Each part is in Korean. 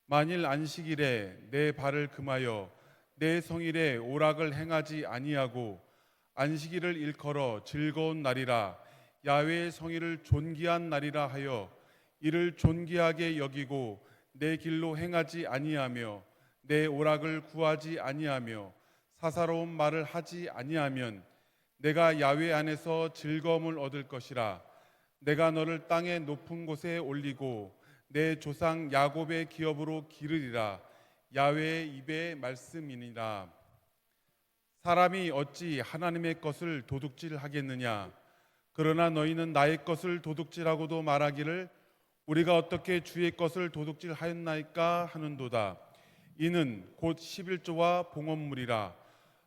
만일 안식일에 내 발을 금하여 내 성일에 오락을 행하지 아니하고 안식일을 일컬어 즐거운 날이라 야훼의 성일을 존귀한 날이라 하여 이를 존귀하게 여기고 내 길로 행하지 아니하며 내 오락을 구하지 아니하며 사사로운 말을 하지 아니하면 내가 야훼 안에서 즐거움을 얻을 것이라. 내가 너를 땅의 높은 곳에 올리고 내 조상 야곱의 기업으로 기르리라. 야훼의 입의 말씀이니라. 사람이 어찌 하나님의 것을 도둑질하겠느냐? 그러나 너희는 나의 것을 도둑질하고도 말하기를 우리가 어떻게 주의 것을 도둑질하였나이까 하는도다. 이는 곧 11조와 봉헌물이라.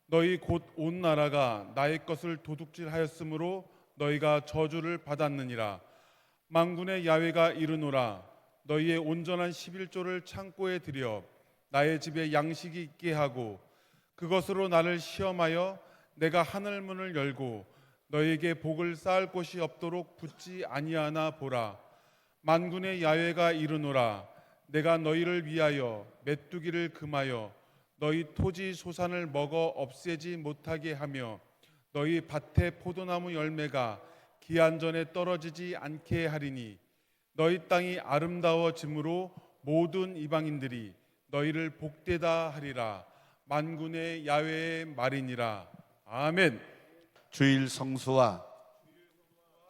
너희 곧 온 나라가 나의 것을 도둑질하였으므로 너희가 저주를 받았느니라. 만군의 야훼가 이르노라. 너희의 온전한 11조를 창고에 들여 나의 집에 양식이 있게 하고 그것으로 나를 시험하여 내가 하늘 문을 열고 너희에게 복을 쌓을 곳이 없도록 붙지 아니하나 보라. 만군의 야훼가 이르노라. 내가 너희를 위하여 메뚜기를 금하여 너희 토지 소산을 먹어 없애지 못하게 하며 너희 밭의 포도나무 열매가 기한 전에 떨어지지 않게 하리니 너희 땅이 아름다워짐으로 모든 이방인들이 너희를 복되다 하리라. 만군의 야훼의 말이니라. 아멘. 주일 성수와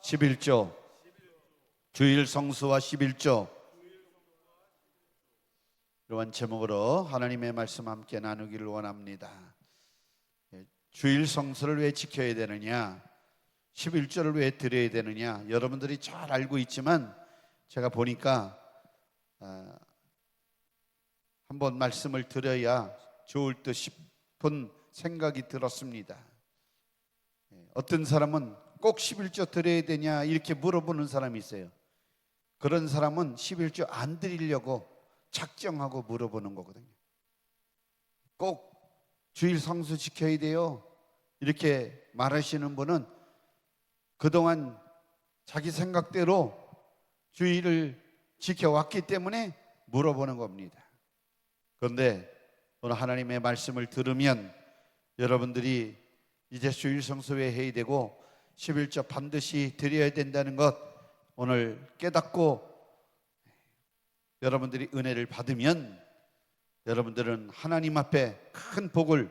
11조, 주일 성수와 11조, 이러한 제목으로 하나님의 말씀 함께 나누기를 원합니다. 주일 성수를 왜 지켜야 되느냐, 11조를 왜 드려야 되느냐, 여러분들이 잘 알고 있지만 제가 보니까 한번 말씀을 드려야 좋을 듯 싶은 생각이 들었습니다. 어떤 사람은 꼭 11조 드려야 되냐 이렇게 물어보는 사람이 있어요. 그런 사람은 11조 안 드리려고 작정하고 물어보는 거거든요. 꼭 주일 성수 지켜야 돼요 이렇게 말하시는 분은 그동안 자기 생각대로 주일을 지켜왔기 때문에 물어보는 겁니다. 그런데 오늘 하나님의 말씀을 들으면 여러분들이 이제 주일 성수회 해야 되고 11조 반드시 드려야 된다는 것 오늘 깨닫고 여러분들이 은혜를 받으면 여러분들은 하나님 앞에 큰 복을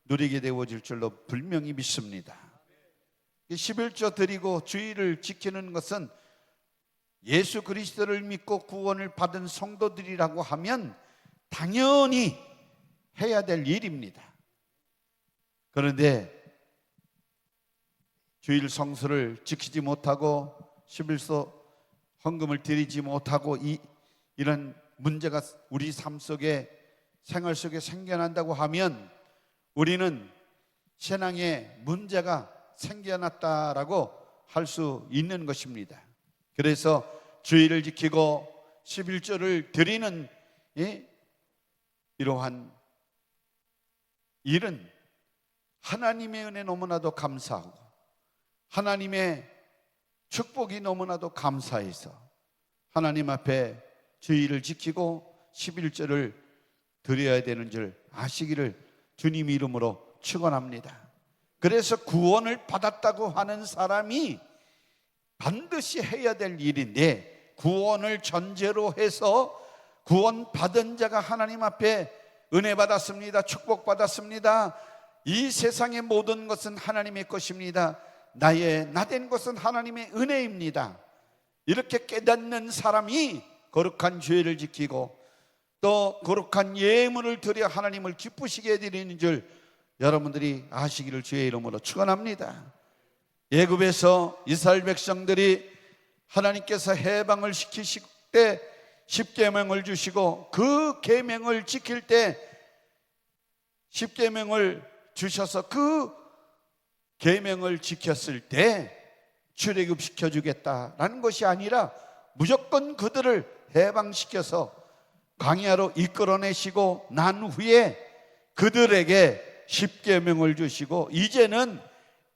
누리게 되어질 줄로 분명히 믿습니다. 11조 드리고 주일을 지키는 것은 예수 그리스도를 믿고 구원을 받은 성도들이라고 하면 당연히 해야 될 일입니다. 그런데 주일 성수를 지키지 못하고 11조 헌금을 드리지 못하고 이런 문제가 우리 삶 속에 생활 속에 생겨난다고 하면 우리는 신앙에 문제가 생겨났다라고 할 수 있는 것입니다. 그래서 주일을 지키고 11조를 드리는 이러한 일은 하나님의 은혜 너무나도 감사하고 하나님의 축복이 너무나도 감사해서 하나님 앞에 주일을 지키고 11조를 드려야 되는 줄 아시기를 주님 이름으로 축원합니다. 그래서 구원을 받았다고 하는 사람이 반드시 해야 될 일인데 구원을 전제로 해서 구원받은 자가 하나님 앞에 은혜 받았습니다, 축복 받았습니다, 이 세상의 모든 것은 하나님의 것입니다, 나된 것은 하나님의 은혜입니다, 이렇게 깨닫는 사람이 거룩한 주일을 지키고 또 거룩한 예물을 드려 하나님을 기쁘시게 드리는 줄 여러분들이 아시기를 주의 이름으로 축원합니다. 애굽에서 이스라엘 백성들이 하나님께서 해방을 시키실 때 10계명을 주시고 그 계명을 지킬 때 10계명을 주셔서 그 계명을 지켰을 때 출애굽시켜 주겠다라는 것이 아니라 무조건 그들을 해방시켜서 광야로 이끌어내시고 난 후에 그들에게 10계명을 주시고 이제는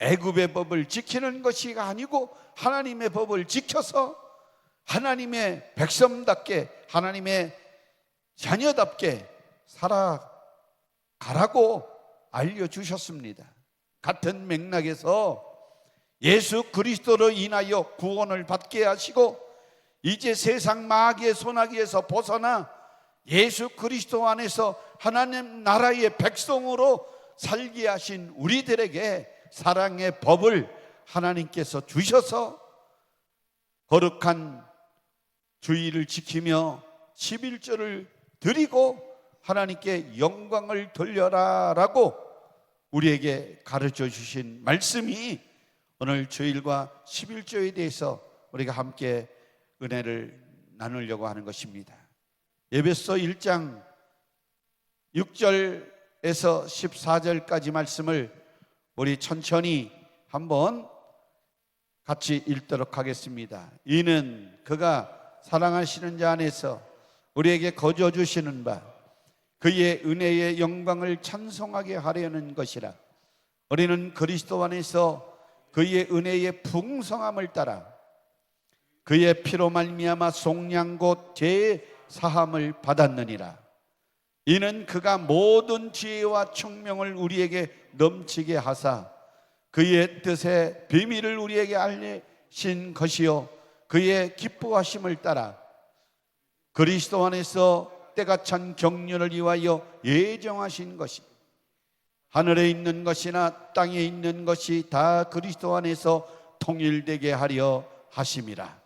애굽의 법을 지키는 것이 아니고 하나님의 법을 지켜서 하나님의 백성답게 하나님의 자녀답게 살아가라고 알려주셨습니다. 같은 맥락에서 예수 그리스도로 인하여 구원을 받게 하시고 이제 세상 마귀의 손아귀에서 벗어나 예수 그리스도 안에서 하나님 나라의 백성으로 살게 하신 우리들에게 사랑의 법을 하나님께서 주셔서 거룩한 주의를 지키며 11조를 드리고 하나님께 영광을 돌려라라고 우리에게 가르쳐 주신 말씀이 오늘 주일과 11조에 대해서 우리가 함께 은혜를 나누려고 하는 것입니다. 에베소 1장 6절에서 14절까지 말씀을 우리 천천히 한번 같이 읽도록 하겠습니다. 이는 그가 사랑하시는 자 안에서 우리에게 거저 주시는 바 그의 은혜의 영광을 찬송하게 하려는 것이라. 우리는 그리스도 안에서 그의 은혜의 풍성함을 따라 그의 피로 말미암아 속량 곧 죄의 사함을 받았느니라. 이는 그가 모든 지혜와 총명을 우리에게 넘치게 하사 그의 뜻의 비밀을 우리에게 알리신 것이요 그의 기뻐하심을 따라 그리스도 안에서 때가 찬 경륜을 위하여 예정하신 것이 하늘에 있는 것이나 땅에 있는 것이 다 그리스도 안에서 통일되게 하려 하심이라.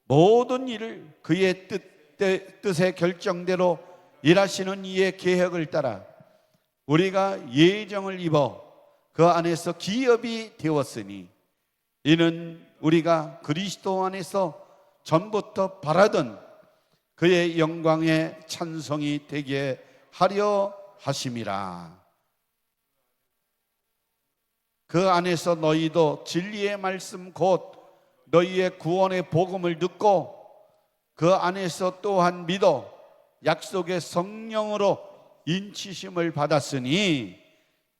모든 일을 그의 뜻의 결정대로 일하시는 이의 계획을 따라 우리가 예정을 입어 그 안에서 기업이 되었으니 이는 우리가 그리스도 안에서 전부터 바라던 그의 영광의 찬송이 되게 하려 하심이라. 그 안에서 너희도 진리의 말씀 곧 너희의 구원의 복음을 듣고 그 안에서 또한 믿어 약속의 성령으로 인치심을 받았으니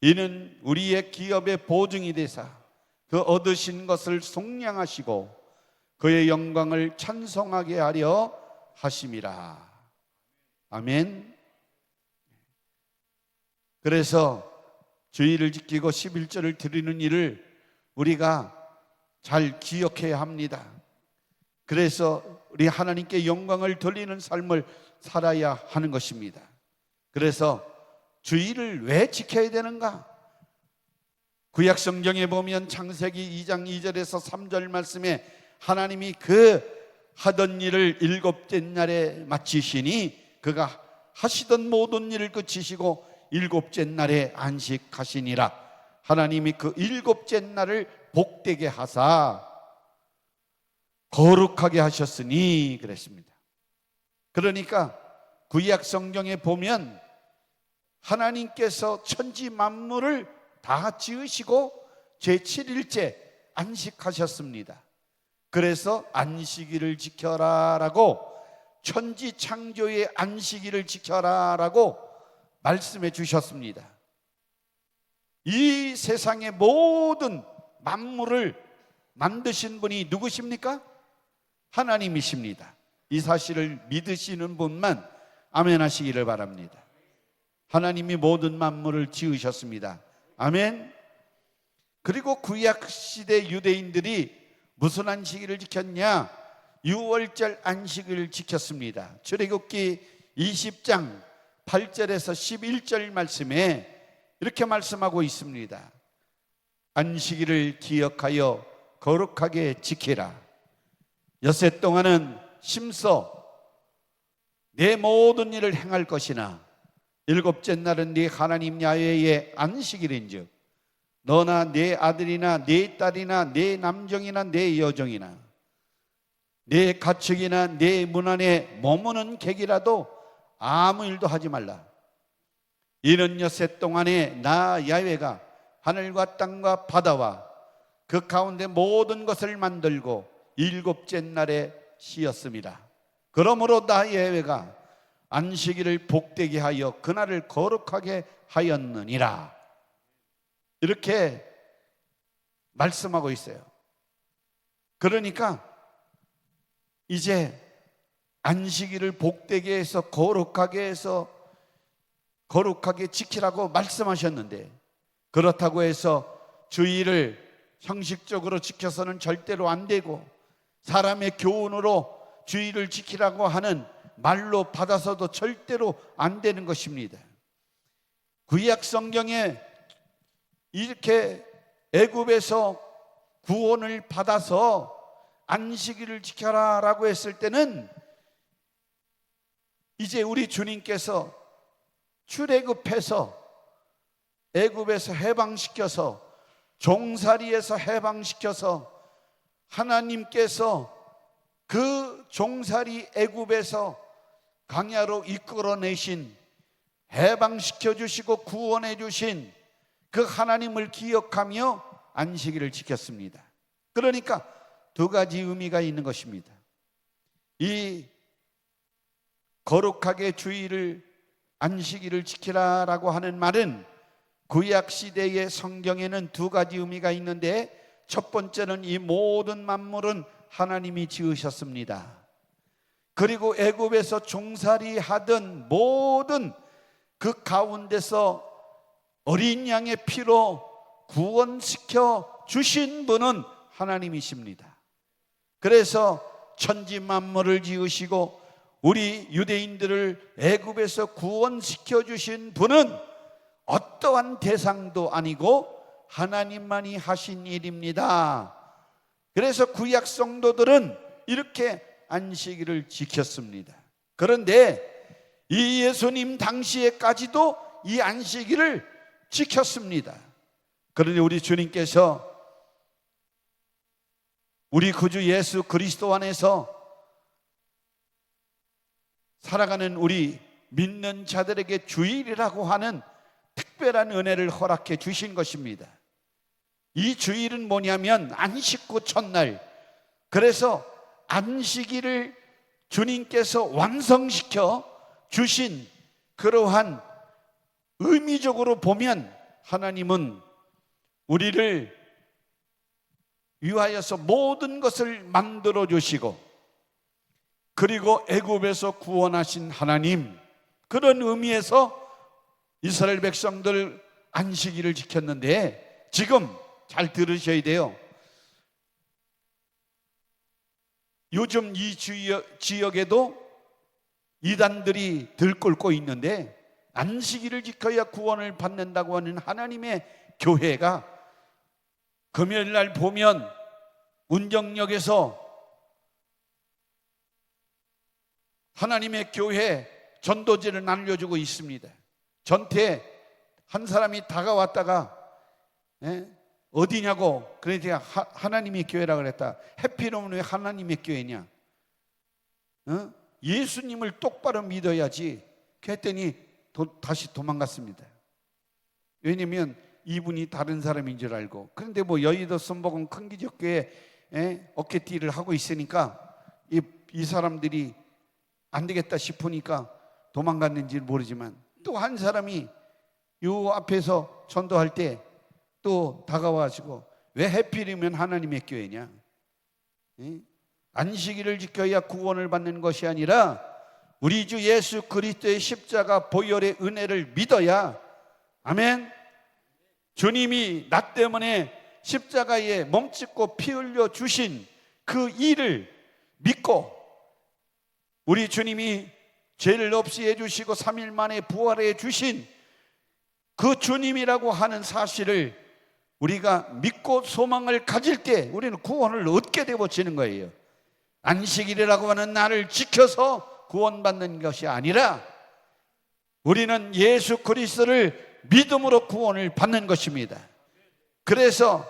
이는 우리의 기업의 보증이 되사 그 얻으신 것을 속량하시고 그의 영광을 찬송하게 하려 하심이라. 아멘. 그래서 주의를 지키고 11조를 드리는 일을 우리가 잘 기억해야 합니다. 그래서 우리 하나님께 영광을 돌리는 삶을 살아야 하는 것입니다. 그래서 주의를 왜 지켜야 되는가? 구약 성경에 보면 창세기 2장 2절에서 3절 말씀에 하나님이 그 하던 일을 일곱째 날에 마치시니 그가 하시던 모든 일을 그치시고 일곱째 날에 안식하시니라. 하나님이 그 일곱째 날을 복되게 하사 거룩하게 하셨으니 그랬습니다. 그러니까 구약 성경에 보면 하나님께서 천지 만물을 다 지으시고 제7일째 안식하셨습니다. 그래서 안식일을 지켜라라고 천지 창조의 안식일을 지켜라라고 말씀해 주셨습니다. 이 세상의 모든 만물을 만드신 분이 누구십니까? 하나님이십니다. 이 사실을 믿으시는 분만 아멘 하시기를 바랍니다. 하나님이 모든 만물을 지으셨습니다. 아멘. 그리고 구약 시대 유대인들이 무슨 안식일을 지켰냐? 6월절 안식을 지켰습니다. 출애굽기 20장 8절에서 11절 말씀에 이렇게 말씀하고 있습니다. 안식일을 기억하여 거룩하게 지키라. 엿새 동안은 심서 내 모든 일을 행할 것이나 일곱째 날은 네 하나님 야훼의 안식일인즉 너나 네 아들이나 네 딸이나 네 남정이나 네 여정이나 네 가축이나 네 문 안에 머무는 객이라도 아무 일도 하지 말라. 이는 엿새 동안에 나 야훼가 하늘과 땅과 바다와 그 가운데 모든 것을 만들고 일곱째 날에 쉬었습니다. 그러므로 나 야훼가 안식일을 복되게 하여 그날을 거룩하게 하였느니라. 이렇게 말씀하고 있어요. 그러니까 이제 안식일을 복되게 해서 거룩하게 해서 거룩하게 지키라고 말씀하셨는데, 그렇다고 해서 주일을 형식적으로 지켜서는 절대로 안 되고, 사람의 교훈으로 주일을 지키라고 하는 말로 받아서도 절대로 안 되는 것입니다. 구약 성경에 이렇게 애굽에서 구원을 받아서 안식일을 지켜라라고 했을 때는 이제 우리 주님께서 출애굽해서 애굽에서 해방시켜서 종살이에서 해방시켜서 하나님께서 그 종살이 애굽에서 광야로 이끌어내신, 해방시켜 주시고 구원해 주신 그 하나님을 기억하며 안식일을 지켰습니다. 그러니까 두 가지 의미가 있는 것입니다. 이 거룩하게 주일을 안식일을 지키라라고 하는 말은 구약 시대의 성경에는 두 가지 의미가 있는데, 첫 번째는 이 모든 만물은 하나님이 지으셨습니다. 그리고 애굽에서 종살이 하던 모든 그 가운데서 어린 양의 피로 구원시켜 주신 분은 하나님이십니다. 그래서 천지 만물을 지으시고 우리 유대인들을 애굽에서 구원시켜 주신 분은 어떠한 대상도 아니고 하나님만이 하신 일입니다. 그래서 구약 성도들은 이렇게 안식일을 지켰습니다. 그런데 이 예수님 당시에까지도 이 안식일을 지켰습니다. 그런데 우리 주님께서 우리 구주 예수 그리스도 안에서 살아가는 우리 믿는 자들에게 주일이라고 하는 특별한 은혜를 허락해 주신 것입니다. 이 주일은 뭐냐면 안식구 첫날, 그래서 안식일을 주님께서 완성시켜 주신 그러한 의미적으로 보면 하나님은 우리를 위하여서 모든 것을 만들어 주시고, 그리고 애굽에서 구원하신 하나님, 그런 의미에서 이스라엘 백성들 안식일을 지켰는데, 지금 잘 들으셔야 돼요. 요즘 이 지역에도 이단들이 들끓고 있는데, 안식일을 지켜야 구원을 받는다고 하는 하나님의 교회가 금요일 날 보면 운정역에서 하나님의 교회 전도지를 알려주고 있습니다. 전태 한 사람이 다가왔다가 어디냐고 그러니까 하나님의 교회라 그랬다. 해피놈은 왜 하나님의 교회냐? 예수님을 똑바로 믿어야지. 그랬더니 다시 도망갔습니다. 왜냐면 이분이 다른 사람인 줄 알고. 그런데 뭐 여의도 선복음 큰기적교회 어깨띠를 하고 있으니까 이 사람들이 안 되겠다 싶으니까 도망갔는지 모르지만, 또 한 사람이 요 앞에서 전도할 때 또 다가와가지고 왜 해필이면 하나님의 교회냐? 안식일을 지켜야 구원을 받는 것이 아니라 우리 주 예수 그리스도의 십자가 보혈의 은혜를 믿어야, 아멘. 주님이 나 때문에 십자가에 몸짓고 피 흘려 주신 그 일을 믿고, 우리 주님이 죄를 없이 해주시고 3일 만에 부활해 주신 그 주님이라고 하는 사실을 우리가 믿고 소망을 가질 때 우리는 구원을 얻게 되어지는 거예요. 안식일이라고 하는 날을 지켜서 구원받는 것이 아니라 우리는 예수 그리스도를 믿음으로 구원을 받는 것입니다. 그래서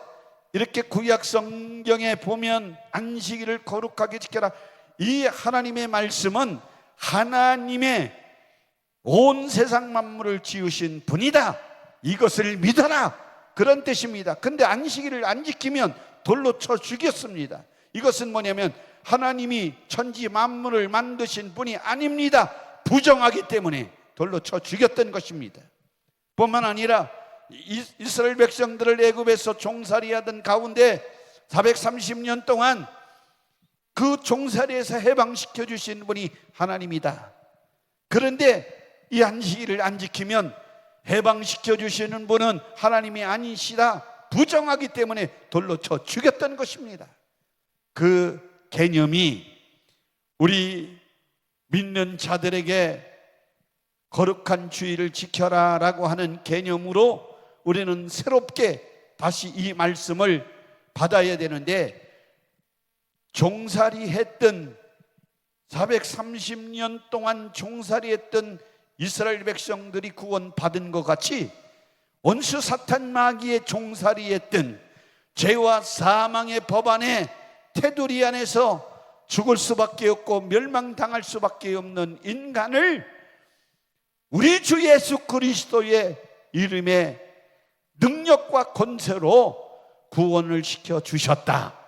이렇게 구약 성경에 보면 안식일을 거룩하게 지켜라, 이 하나님의 말씀은 하나님의 온 세상 만물을 지으신 분이다, 이것을 믿어라, 그런 뜻입니다. 근데 안식일을 안 지키면 돌로 쳐 죽였습니다. 이것은 뭐냐면 하나님이 천지 만물을 만드신 분이 아닙니다. 부정하기 때문에 돌로 쳐 죽였던 것입니다. 뿐만 아니라 이스라엘 백성들을 애굽에서 종살이하던 가운데 430년 동안 그 종살이에서 해방시켜 주시는 분이 하나님이다. 그런데 이 안식일을 안 지키면 해방시켜 주시는 분은 하나님이 아니시다 부정하기 때문에 돌로 쳐 죽였던 것입니다. 그 개념이 우리 믿는 자들에게 거룩한 주일을 지켜라 라고 하는 개념으로 우리는 새롭게 다시 이 말씀을 받아야 되는데, 종살이 했던 430년 동안 종살이 했던 이스라엘 백성들이 구원받은 것 같이 원수 사탄 마귀의 종살이 했던 죄와 사망의 법 안에 테두리 안에서 죽을 수밖에 없고 멸망당할 수밖에 없는 인간을 우리 주 예수 그리스도의 이름에 능력과 권세로 구원을 시켜 주셨다.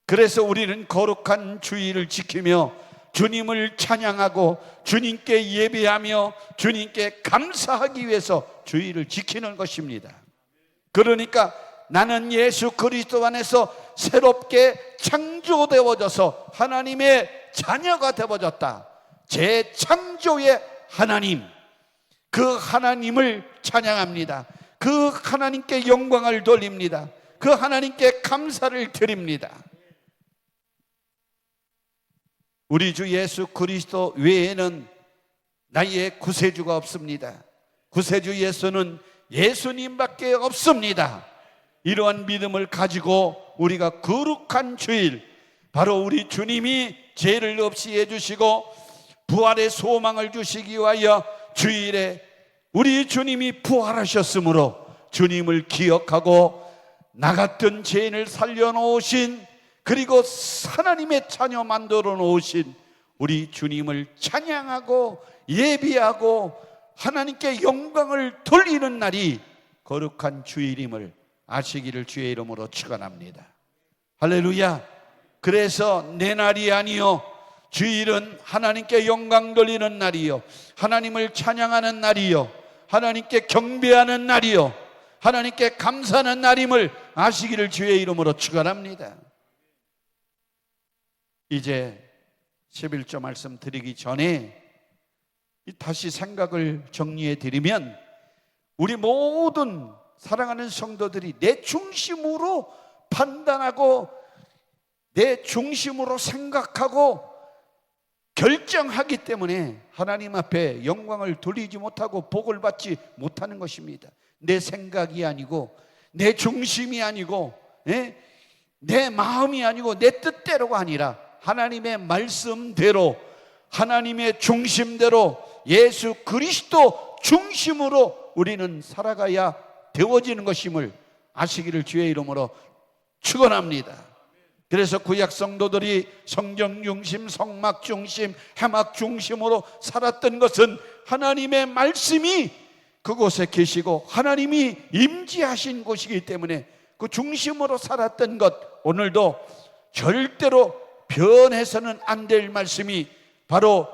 그래서 우리는 거룩한 주일을 지키며 주님을 찬양하고 주님께 예배하며 주님께 감사하기 위해서 주일을 지키는 것입니다. 그러니까 나는 예수 그리스도 안에서 새롭게 창조되어져서 하나님의 자녀가 되어졌다. 재창조의 하나님, 그 하나님을 찬양합니다. 그 하나님께 영광을 돌립니다. 그 하나님께 감사를 드립니다. 우리 주 예수 그리스도 외에는 나의 구세주가 없습니다. 구세주 예수는 예수님밖에 없습니다. 이러한 믿음을 가지고 우리가 거룩한 주일, 바로 우리 주님이 죄를 없이 해주시고 부활의 소망을 주시기 위하여 주일에 우리 주님이 부활하셨으므로 주님을 기억하고 나 같은 죄인을 살려놓으신, 그리고 하나님의 자녀 만들어 놓으신 우리 주님을 찬양하고 예비하고 하나님께 영광을 돌리는 날이 거룩한 주일임을 아시기를 주의 이름으로 축원합니다. 할렐루야. 그래서 내 날이 아니요, 주일은 하나님께 영광 돌리는 날이요, 하나님을 찬양하는 날이요, 하나님께 경배하는 날이요, 하나님께 감사하는 날임을 아시기를 주의 이름으로 축원합니다. 이제 11조 말씀 드리기 전에 다시 생각을 정리해 드리면, 우리 모든 사랑하는 성도들이 내 중심으로 판단하고 내 중심으로 생각하고 결정하기 때문에 하나님 앞에 영광을 돌리지 못하고 복을 받지 못하는 것입니다. 내 생각이 아니고 내 중심이 아니고 내 마음이 아니고 내 뜻대로가 아니라 하나님의 말씀대로, 하나님의 중심대로, 예수 그리스도 중심으로 우리는 살아가야 되어지는 것임을 아시기를 주의 이름으로 축원합니다. 그래서 구약 성도들이 성경 중심, 성막 중심, 해막 중심으로 살았던 것은 하나님의 말씀이 그곳에 계시고 하나님이 임재하신 곳이기 때문에 그 중심으로 살았던 것, 오늘도 절대로 변해서는 안 될 말씀이 바로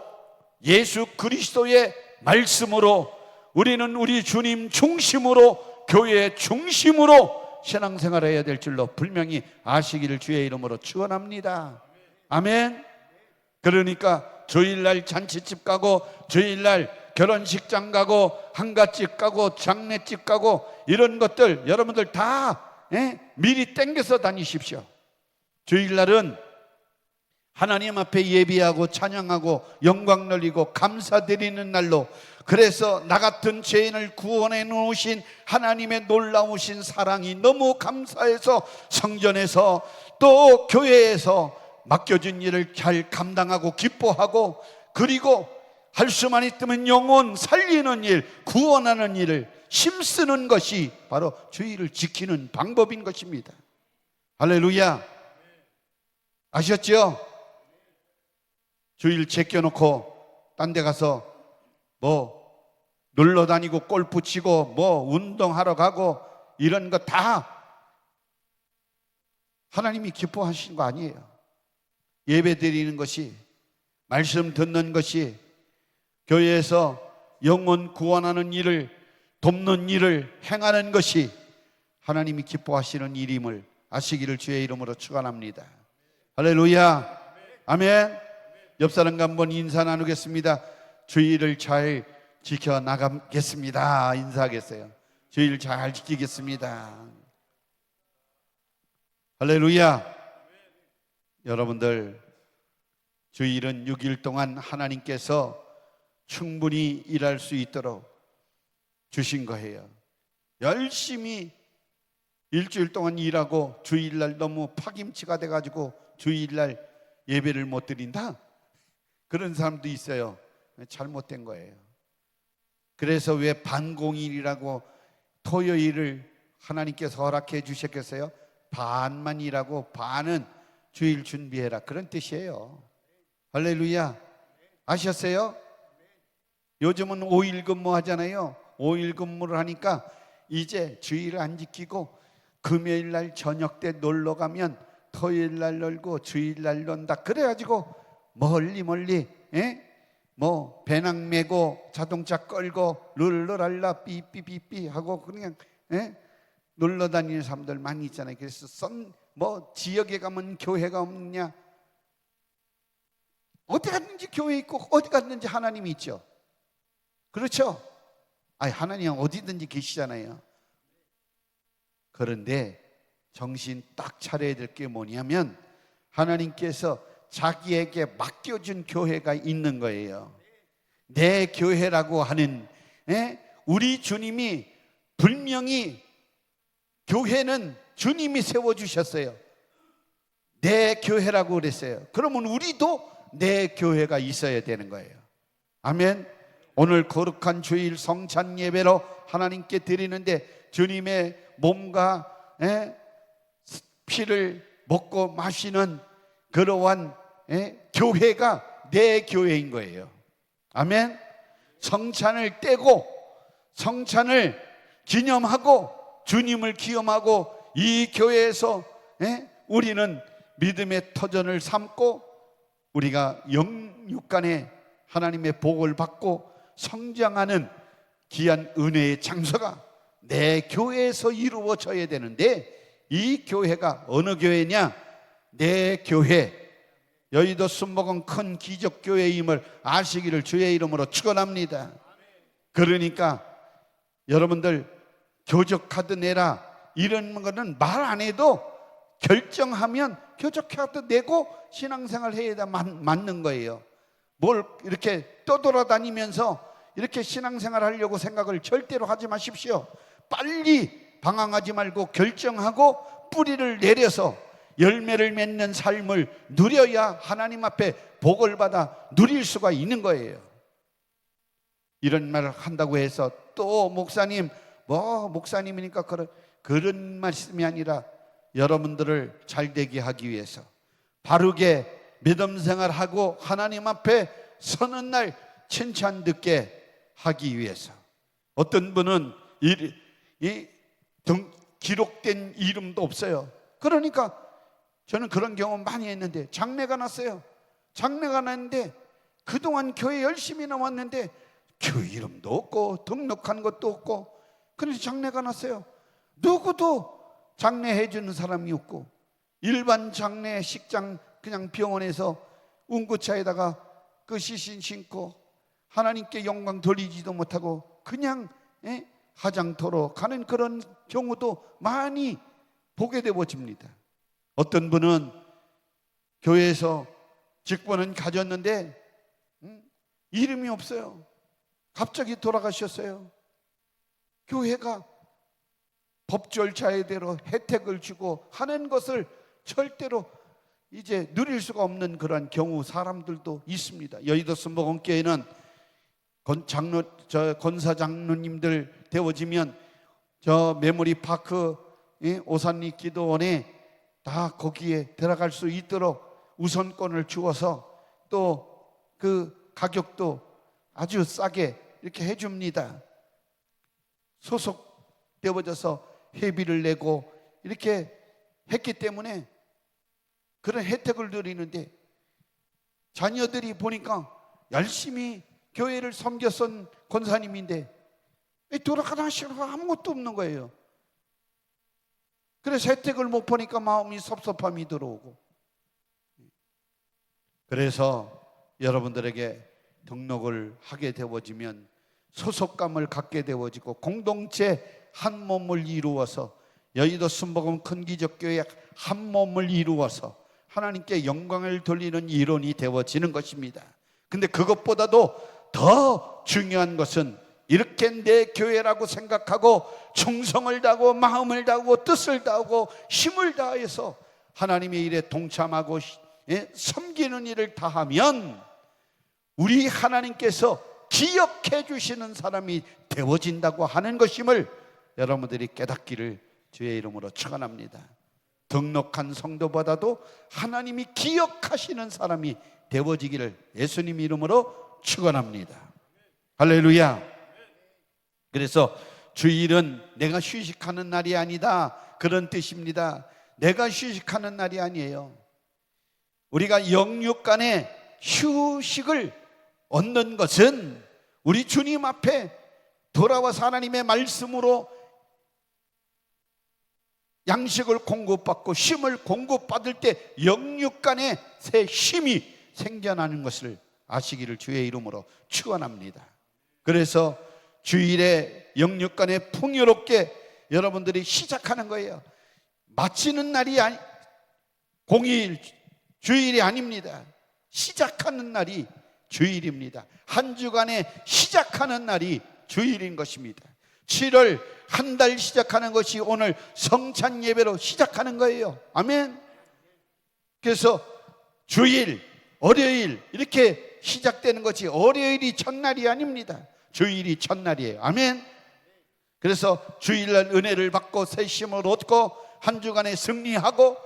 예수 그리스도의 말씀으로, 우리는 우리 주님 중심으로, 교회 중심으로 신앙생활을 해야 될 줄로 분명히 아시기를 주의 이름으로 축원합니다. 아멘. 그러니까 주일날 잔치집 가고, 주일날 결혼식장 가고, 한가집 가고, 장례집 가고, 이런 것들 여러분들 다 미리 땡겨서 다니십시오. 주일날은 하나님 앞에 예비하고 찬양하고 영광 돌리고 감사드리는 날로, 그래서 나 같은 죄인을 구원해 놓으신 하나님의 놀라우신 사랑이 너무 감사해서 성전에서 또 교회에서 맡겨진 일을 잘 감당하고 기뻐하고, 그리고 할 수만 있다면 영혼 살리는 일, 구원하는 일을 힘쓰는 것이 바로 주일을 지키는 방법인 것입니다. 할렐루야. 아셨죠? 주일 제껴놓고 딴 데 가서 놀러 다니고 골프 치고 운동하러 가고 이런 거 다 하나님이 기뻐하시는 거 아니에요. 예배 드리는 것이, 말씀 듣는 것이, 교회에서 영혼 구원하는 일을 돕는 일을 행하는 것이 하나님이 기뻐하시는 일임을 아시기를 주의 이름으로 축원합니다. 할렐루야. 아멘. 옆 사람과 한번 인사 나누겠습니다. 주의를 잘 지켜나가겠습니다. 인사하겠어요. 주의를 잘 지키겠습니다. 할렐루야. 여러분들, 주일은 6일 동안 하나님께서 충분히 일할 수 있도록 주신 거예요. 열심히 일주일 동안 일하고 주일날 너무 파김치가 돼가지고 주일날 예배를 못 드린다? 그런 사람도 있어요. 잘못된 거예요. 그래서 왜 반공일이라고 토요일을 하나님께서 허락해 주셨겠어요? 반만 일하고 반은 주일 준비해라, 그런 뜻이에요. 할렐루야. 아셨어요? 요즘은 5일 근무 하잖아요. 5일 근무를 하니까 이제 주일을 안 지키고 금요일 날 저녁 때 놀러 가면 토요일 날 놀고 주일 날 논다. 그래가지고 멀리 뭐 배낭 메고 자동차 끌고 룰루랄라 삐삐삐삐 하고 그냥 놀러 다니는 사람들 많이 있잖아요. 그래서 뭐 지역에 가면 교회가 없느냐? 어디 갔는지 교회 있고 어디 갔는지 하나님이 있죠. 그렇죠? 하나님은 어디든지 계시잖아요. 그런데 정신 딱 차려야 될 게 뭐냐면 하나님께서 자기에게 맡겨준 교회가 있는 거예요. 내 교회라고 하는, 우리 주님이 분명히 교회는 주님이 세워주셨어요. 내 교회라고 그랬어요. 그러면 우리도 내 교회가 있어야 되는 거예요. 아멘. 오늘 거룩한 주일 성찬 예배로 하나님께 드리는데 주님의 몸과 피를 먹고 마시는 그러한 교회가 내 교회인 거예요. 아멘. 성찬을 떼고 성찬을 기념하고 주님을 기념하고 이 교회에서 우리는 믿음의 터전을 삼고 우리가 영육간에 하나님의 복을 받고 성장하는 귀한 은혜의 장소가 내 교회에서 이루어져야 되는데 이 교회가 어느 교회냐? 내 교회, 여의도 순복음 큰 기적교회임을 아시기를 주의 이름으로 축원합니다. 그러니까 여러분들 교적카드 내라 이런 거는 말 안 해도 결정하면 교적카드 내고 신앙생활 해야 맞는 거예요. 뭘 이렇게 떠돌아다니면서 이렇게 신앙생활 하려고 생각을 절대로 하지 마십시오. 빨리 방황하지 말고 결정하고 뿌리를 내려서 열매를 맺는 삶을 누려야 하나님 앞에 복을 받아 누릴 수가 있는 거예요. 이런 말을 한다고 해서 또 목사님, 목사님이니까 그런 말씀이 아니라 여러분들을 잘되게 하기 위해서 바르게 믿음 생활하고 하나님 앞에 서는 날 칭찬 듣게 하기 위해서 어떤 분은 기록된 이름도 없어요. 그러니까 저는 그런 경험 많이 했는데 장례가 났어요. 장례가 났는데 그동안 교회 열심히 나왔는데 교회 이름도 없고 등록한 것도 없고 그래서 장례가 났어요. 누구도 장례해 주는 사람이 없고 일반 장례식장 그냥 병원에서 운구차에다가 그 시신 신고 하나님께 영광 돌리지도 못하고 그냥 화장터로 가는 그런 경우도 많이 보게 되어집니다. 어떤 분은 교회에서 직분은 가졌는데 이름이 없어요. 갑자기 돌아가셨어요. 교회가 법 절차에대로 혜택을 주고 하는 것을 절대로 이제 누릴 수가 없는 그런 경우 사람들도 있습니다. 여의도 순복음교회는 권사 장로님들 되어지면 저 메모리 파크 오산리 기도원에 다 거기에 들어갈 수 있도록 우선권을 주어서 또 그 가격도 아주 싸게 이렇게 해줍니다. 소속되어져서 회비를 내고 이렇게 했기 때문에 그런 혜택을 누리는데 자녀들이 보니까 열심히 교회를 섬겼던 권사님인데 돌아가다 하시고 아무것도 없는 거예요. 그래서 혜택을 못 보니까 마음이 섭섭함이 들어오고 그래서 여러분들에게 등록을 하게 되어지면 소속감을 갖게 되어지고 공동체 한 몸을 이루어서 여의도 순복음 큰 기적교회 한 몸을 이루어서 하나님께 영광을 돌리는 일원이 되어지는 것입니다. 근데 그것보다도 더 중요한 것은 이렇게 내 교회라고 생각하고 충성을 다하고 마음을 다하고 뜻을 다하고 힘을 다해서 하나님의 일에 동참하고 섬기는 일을 다하면 우리 하나님께서 기억해 주시는 사람이 되어진다고 하는 것임을 여러분들이 깨닫기를 주의 이름으로 축원합니다. 등록한 성도보다도 하나님이 기억하시는 사람이 되어지기를 예수님 이름으로 축원합니다. 할렐루야. 그래서 주일은 내가 휴식하는 날이 아니다, 그런 뜻입니다. 내가 휴식하는 날이 아니에요. 우리가 영육간의 휴식을 얻는 것은 우리 주님 앞에 돌아와서 하나님의 말씀으로 양식을 공급받고 쉼을 공급받을 때 영육간의 새 힘이 생겨나는 것을 아시기를 주의 이름으로 축원합니다. 그래서 주일에 영육간에 풍요롭게 여러분들이 시작하는 거예요. 마치는 날이 공휴일, 주일이 아닙니다. 시작하는 날이 주일입니다. 한 주간에 시작하는 날이 주일인 것입니다. 7월 한 달 시작하는 것이 오늘 성찬 예배로 시작하는 거예요. 아멘. 그래서 주일, 월요일 이렇게 시작되는 것이 월요일이 첫날이 아닙니다. 주일이 첫날이에요. 아멘. 그래서 주일날 은혜를 받고 새 힘을 얻고 한 주간에 승리하고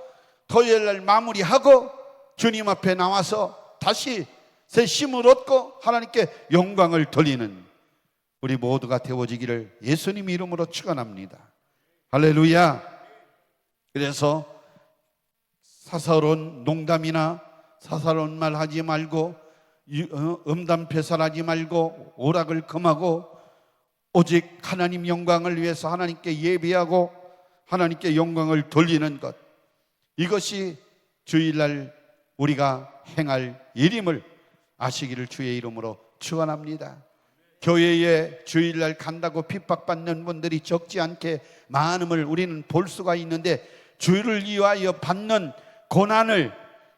토요일날 마무리하고 주님 앞에 나와서 다시 새 힘을 얻고 하나님께 영광을 돌리는 우리 모두가 되어지기를 예수님 이름으로 축원합니다. 할렐루야. 그래서 사사로운 농담이나 사사로운 말 하지 말고 음담패설하지 말고 오락을 금하고 오직 하나님 영광을 위해서 하나님께 예배하고 하나님께 영광을 돌리는 것, 이것이 주일날 우리가 행할 일임을 아시기를 주의 이름으로 축원합니다. 교회에 주일날 간다고 핍박받는 분들이 적지 않게 많음을 우리는 볼 수가 있는데 주를 위하여 받는 고난을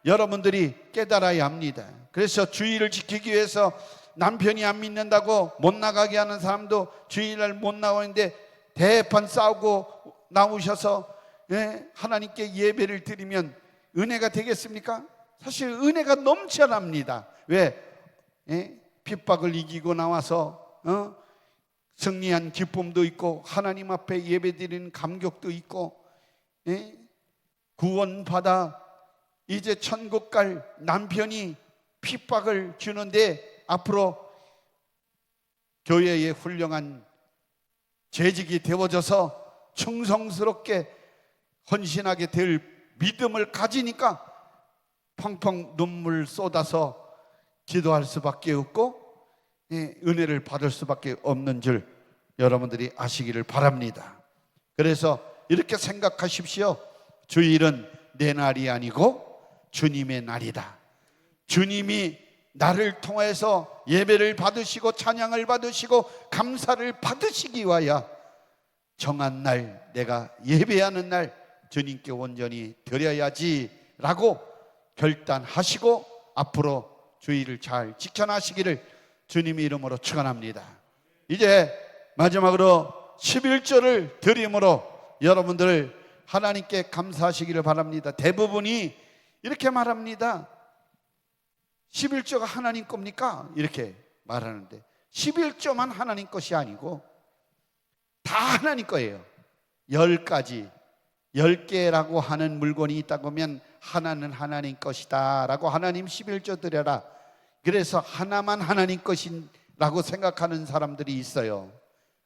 여러분들이 깨달아야 합니다. 그래서 주일을 지키기 위해서 남편이 안 믿는다고 못 나가게 하는 사람도 주일날 못 나오는데 대판 싸우고 나오셔서 하나님께 예배를 드리면 은혜가 되겠습니까? 사실 은혜가 넘쳐납니다. 왜? 핍박을 이기고 나와서 승리한 기쁨도 있고 하나님 앞에 예배드리는 감격도 있고 구원받아 이제 천국 갈 남편이 핍박을 주는데 앞으로 교회의 훌륭한 재직이 되어져서 충성스럽게 헌신하게 될 믿음을 가지니까 펑펑 눈물 쏟아서 기도할 수밖에 없고 은혜를 받을 수밖에 없는 줄 여러분들이 아시기를 바랍니다. 그래서 이렇게 생각하십시오. 주일은 내 날이 아니고 주님의 날이다. 주님이 나를 통해서 예배를 받으시고 찬양을 받으시고 감사를 받으시기 위하여 정한 날, 내가 예배하는 날 주님께 온전히 드려야지 라고 결단하시고 앞으로 주일을 잘 지켜나시기를 주님의 이름으로 축원합니다. 이제 마지막으로 11조를 드림으로 여러분들 하나님께 감사하시기를 바랍니다. 대부분이 이렇게 말합니다. 11조가 하나님 겁니까? 이렇게 말하는데 11조만 하나님 것이 아니고 다 하나님 거예요. 10가지 10개라고 하는 물건이 있다고 하면 하나는 하나님 것이다 라고 하나님 11조 드려라. 그래서 하나만 하나님 것이라고 생각하는 사람들이 있어요.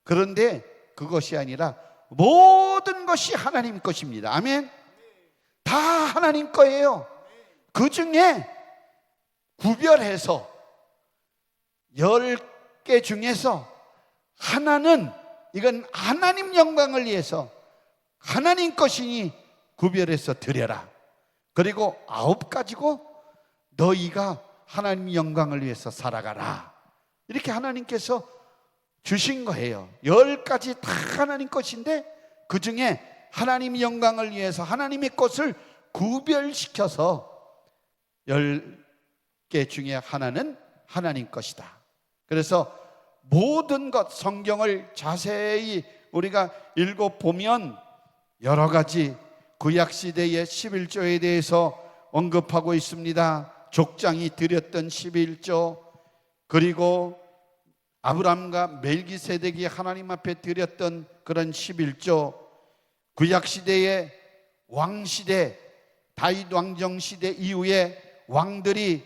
그런데 그것이 아니라 모든 것이 하나님 것입니다. 아멘. 다 하나님 거예요. 그 중에 구별해서 10개 중에서 하나는 이건 하나님 영광을 위해서 하나님 것이니 구별해서 드려라. 그리고 9가지고 너희가 하나님 영광을 위해서 살아가라. 이렇게 하나님께서 주신 거예요. 10가지 다 하나님 것인데 그 중에 하나님 영광을 위해서 하나님의 것을 구별시켜서 10개 중에 하나는 하나님 것이다. 그래서 모든 것, 성경을 자세히 우리가 읽어보면 여러 가지 구약시대의 11조에 대해서 언급하고 있습니다. 족장이 드렸던 11조, 그리고 아브람과 멜기세덱이 하나님 앞에 드렸던 그런 11조, 구약시대의 왕시대, 다윗 왕정시대 이후에 왕들이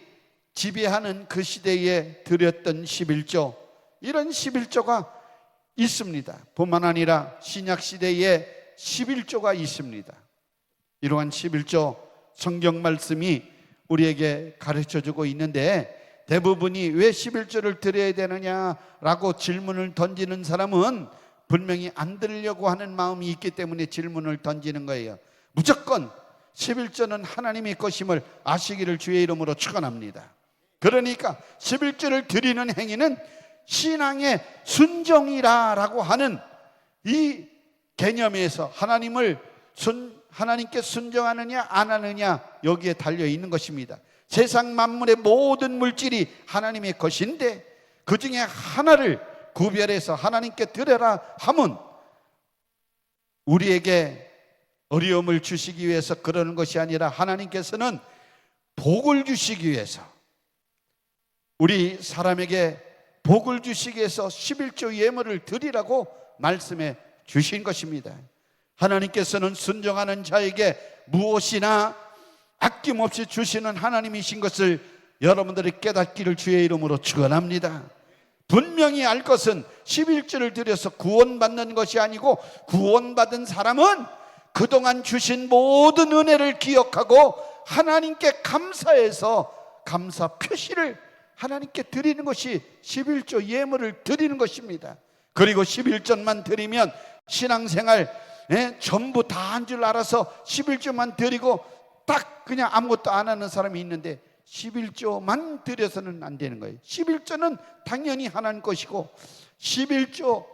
지배하는 그 시대에 드렸던 11조, 이런 11조가 있습니다. 뿐만 아니라 신약시대에 11조가 있습니다. 이러한 11조 성경 말씀이 우리에게 가르쳐주고 있는데, 대부분이 왜 11조를 드려야 되느냐라고 질문을 던지는 사람은 분명히 안 드리려고 하는 마음이 있기 때문에 질문을 던지는 거예요. 무조건 11조는 하나님의 것임을 아시기를 주의 이름으로 축원합니다. 그러니까 11조를 드리는 행위는 신앙의 순종이라고 하는 이 개념에서 하나님께 순종하느냐 안 하느냐 여기에 달려 있는 것입니다. 세상 만물의 모든 물질이 하나님의 것인데 그 중에 하나를 구별해서 하나님께 드려라 하면 우리에게 어려움을 주시기 위해서 그러는 것이 아니라 하나님께서는 복을 주시기 위해서, 우리 사람에게 복을 주시기 위해서 11조 예물을 드리라고 말씀해 주신 것입니다. 하나님께서는 순종하는 자에게 무엇이나 아낌없이 주시는 하나님이신 것을 여러분들이 깨닫기를 주의 이름으로 축원합니다. 분명히 알 것은 11조를 드려서 구원받는 것이 아니고, 구원받은 사람은 그동안 주신 모든 은혜를 기억하고 하나님께 감사해서 감사 표시를 하나님께 드리는 것이 11조 예물을 드리는 것입니다. 그리고 11조만 드리면 신앙생활 전부 다 한 줄 알아서 11조만 드리고 딱 그냥 아무것도 안 하는 사람이 있는데 11조만 드려서는 안 되는 거예요. 11조는 당연히 하나님 것이고, 11조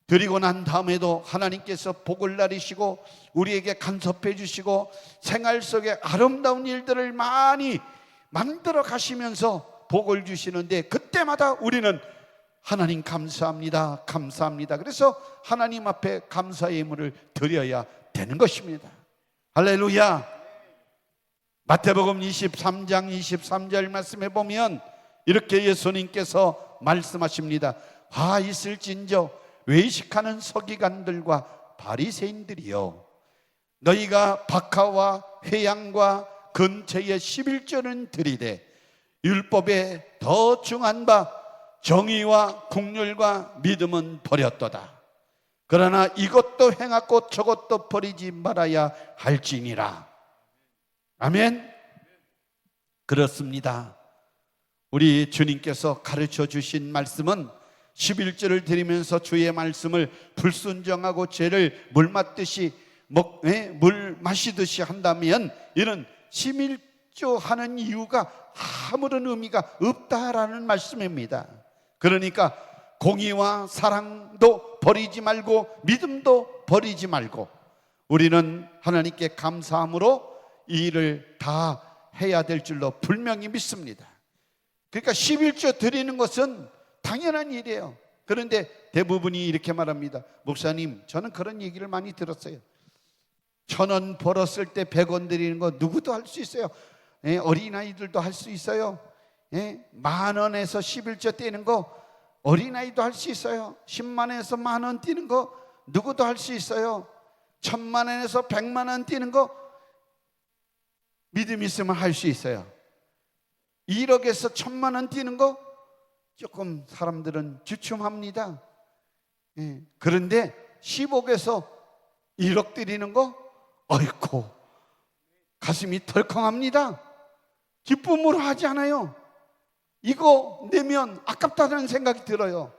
드리고 난 다음에도 하나님께서 복을 내리시고 우리에게 간섭해 주시고 생활 속에 아름다운 일들을 많이 만들어 가시면서 복을 주시는데, 그때마다 우리는 하나님 감사합니다, 감사합니다. 그래서 하나님 앞에 감사 예물을 드려야 되는 것입니다. 할렐루야. 마태복음 23장 23절 말씀해 보면 이렇게 예수님께서 말씀하십니다. 화 있을진저 외식하는 서기관들과 바리새인들이여, 너희가 박하와 회양과 근처에 11조는 드리되 율법에 더 중한 바 정의와 국률과 믿음은 버렸도다. 그러나 이것도 행하고 저것도 버리지 말아야 할지니라. 아멘. 그렇습니다. 우리 주님께서 가르쳐 주신 말씀은 11조를 드리면서 주의 말씀을 불순종하고 죄를 물 마시듯이 한다면 이는 11조 하는 이유가 아무런 의미가 없다라는 말씀입니다. 그러니까 공의와 사랑도 버리지 말고 믿음도 버리지 말고 우리는 하나님께 감사함으로 이 일을 다 해야 될 줄로 분명히 믿습니다. 그러니까 11조 드리는 것은 당연한 일이에요. 그런데 대부분이 이렇게 말합니다. 목사님, 저는 그런 얘기를 많이 들었어요. 1,000원 벌었을 때 100원 드리는 거 누구도 할 수 있어요. 어린아이들도 할 수 있어요. 10,000원에서 11조 떼는 거 어린아이도 할 수 있어요. 10만원에서 10,000원 떼는 거 누구도 할 수 있어요. 1,000만원에서 100만원 떼는 거 믿음 있으면 할 수 있어요. 1억에서 1,000만원 떼는 거 조금 사람들은 주춤합니다. 그런데 10억에서 1억 드리는 거 어이쿠 가슴이 덜컹합니다. 기쁨으로 하지 않아요. 이거 내면 아깝다는 생각이 들어요.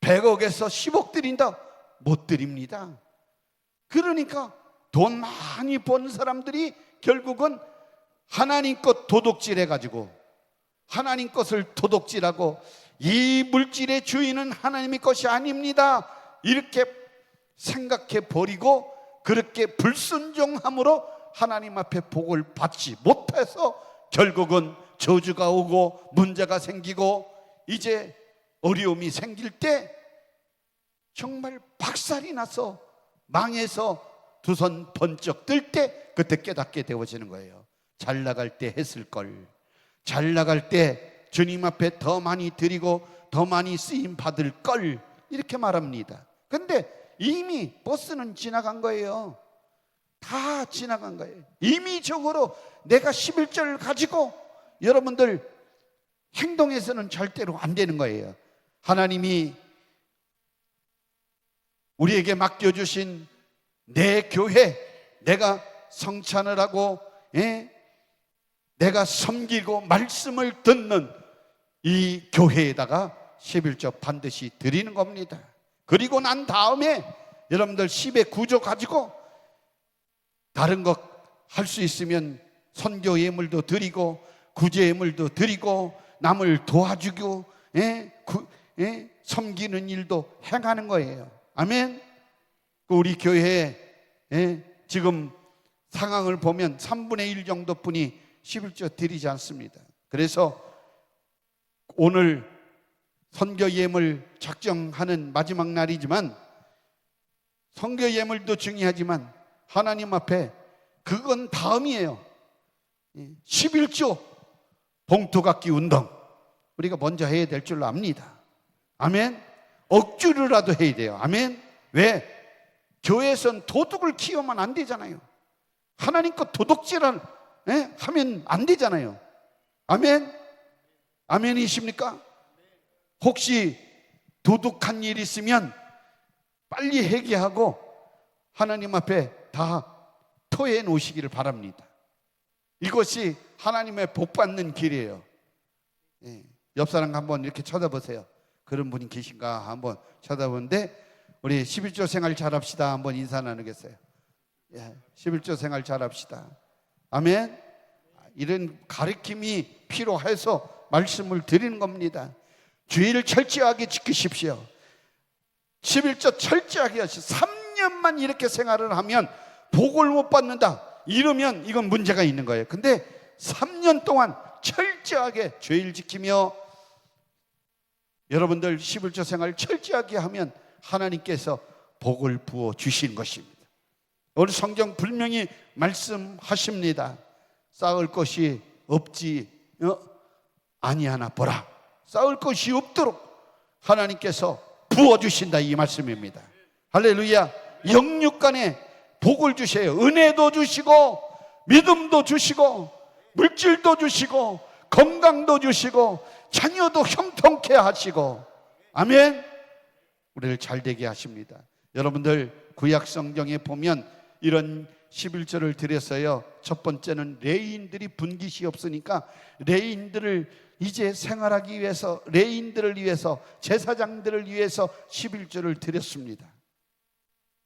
100억에서 10억 드린다? 못 드립니다. 그러니까 돈 많이 번 사람들이 결국은 하나님 것 도둑질해 가지고 하나님 것을 도둑질하고 이 물질의 주인은 하나님의 것이 아닙니다 이렇게 생각해 버리고 그렇게 불순종함으로 하나님 앞에 복을 받지 못해서 결국은 저주가 오고 문제가 생기고 이제 어려움이 생길 때 정말 박살이 나서 망해서 두 손 번쩍 뜰 때 그때 깨닫게 되어지는 거예요. 잘 나갈 때 했을 걸, 잘 나갈 때 주님 앞에 더 많이 드리고 더 많이 쓰임 받을 걸 이렇게 말합니다. 근데 이미 버스는 지나간 거예요. 다 지나간 거예요. 임의적으로 내가 11절을 가지고 여러분들 행동해서는 절대로 안 되는 거예요. 하나님이 우리에게 맡겨주신 내 교회, 내가 성찬을 하고 내가 섬기고 말씀을 듣는 이 교회에다가 11조 반드시 드리는 겁니다. 그리고 난 다음에 여러분들 10의 구조 가지고 다른 것 할 수 있으면 선교 예물도 드리고 구제 예물도 드리고 남을 도와주고 섬기는 일도 행하는 거예요. 아멘. 우리 교회에 지금 상황을 보면 3분의 1 정도뿐이 11조 드리지 않습니다. 그래서 오늘 선교 예물 작정하는 마지막 날이지만 선교 예물도 중요하지만 하나님 앞에 그건 다음이에요. 11조 봉투 갖기 운동 우리가 먼저 해야 될 줄로 압니다. 아멘. 억지로라도 해야 돼요. 아멘. 왜? 교회에선 도둑을 키우면 안 되잖아요. 하나님 것 도둑질을 하면 안 되잖아요. 아멘. 아멘이십니까? 혹시 도둑한 일 있으면 빨리 회개하고 하나님 앞에 다 토해 놓으시기를 바랍니다. 이것이 하나님의 복 받는 길이에요. 옆 사람 한번 이렇게 쳐다보세요. 그런 분이 계신가 한번 쳐다보는데 우리 11조 생활 잘합시다. 한번 인사 나누겠어요. 11조 생활 잘합시다. 아멘. 이런 가르침이 필요해서 말씀을 드리는 겁니다. 주의를 철저하게 지키십시오. 11조 철저하게 하시오. 3년만 이렇게 생활을 하면 복을 못 받는다 이러면 이건 문제가 있는 거예요. 근데 3년 동안 철저하게 죄를 지키며 여러분들 11조 생활 철저하게 하면 하나님께서 복을 부어 주시는 것입니다. 오늘 성경 분명히 말씀하십니다. 쌓을 것이 없지 아니하나 보라. 쌓을 것이 없도록 하나님께서 부어주신다 이 말씀입니다. 할렐루야. 영육간에 복을 주셔요. 은혜도 주시고 믿음도 주시고 물질도 주시고 건강도 주시고 자녀도 형통케 하시고 아멘. 우리를 잘되게 하십니다. 여러분들 구약 성경에 보면 이런 11조를 드렸어요. 첫 번째는 레위인들이 분깃이 없으니까 레위인들을 이제 생활하기 위해서 레위인들을 위해서 제사장들을 위해서 11조를 드렸습니다.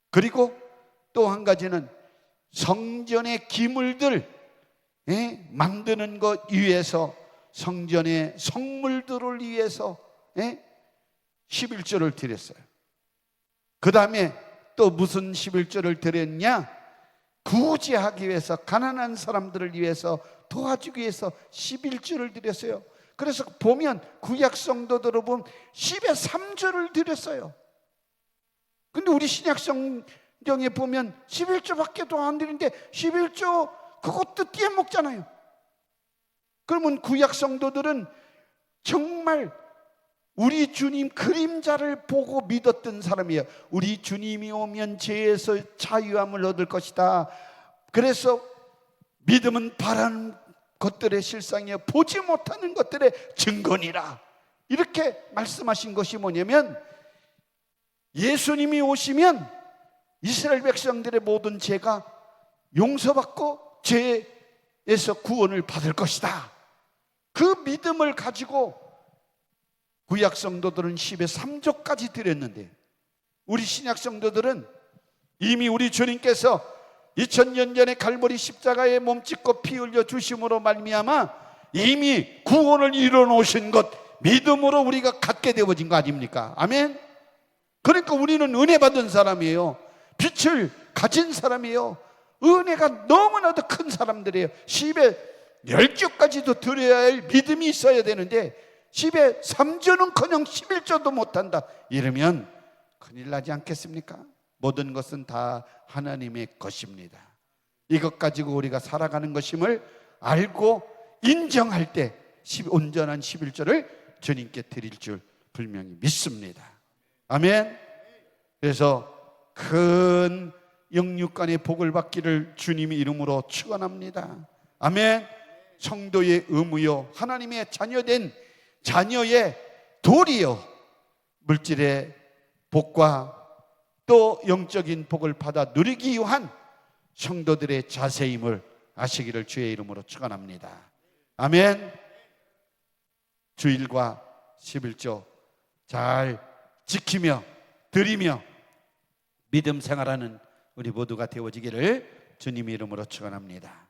그리고 또 한 가지는 성전의 기물들 만드는 것 위해서 성전의 성물들을 위해서 11조를 드렸어요. 그 다음에 또 무슨 11조를 드렸냐? 구제하기 위해서 가난한 사람들을 위해서 도와주기 위해서 11조를 드렸어요. 그래서 보면 구약 성도들을 보면 10의 3조를 드렸어요. 근데 우리 신약 성경에 보면 11조밖에 더 안 드리는데 11조 그것도 떼먹잖아요. 그러면 구약 성도들은 정말 우리 주님 그림자를 보고 믿었던 사람이에요. 우리 주님이 오면 죄에서 자유함을 얻을 것이다. 그래서 믿음은 바라는 것들의 실상이요 보지 못하는 것들의 증거니라. 이렇게 말씀하신 것이 뭐냐면 예수님이 오시면 이스라엘 백성들의 모든 죄가 용서받고 죄에서 구원을 받을 것이다. 그 믿음을 가지고 구약 성도들은 10의 3조까지 드렸는데 우리 신약 성도들은 이미 우리 주님께서 2000년 전에 갈보리 십자가에 몸짓고 피 흘려 주심으로 말미암아 이미 구원을 이뤄 놓으신 것 믿음으로 우리가 갖게 되어진 거 아닙니까? 아멘. 그러니까 우리는 은혜 받은 사람이에요. 빛을 가진 사람이에요. 은혜가 너무나도 큰 사람들이에요. 10에 10조까지도 드려야 할 믿음이 있어야 되는데 10에 3조는커녕 11조도 못한다 이러면 큰일 나지 않겠습니까? 모든 것은 다 하나님의 것입니다. 이것 가지고 우리가 살아가는 것임을 알고 인정할 때 온전한 11조를 주님께 드릴 줄 분명히 믿습니다. 아멘. 그래서 큰 영육간의 복을 받기를 주님의 이름으로 축원합니다. 아멘. 성도의 의무요, 하나님의 자녀된 자녀의 도리요, 물질의 복과 또 영적인 복을 받아 누리기 위한 성도들의 자세임을 아시기를 주의 이름으로 축원합니다. 아멘. 주일과 11조 잘 지키며 드리며 믿음 생활하는 우리 모두가 되어지기를 주님의 이름으로 축원합니다.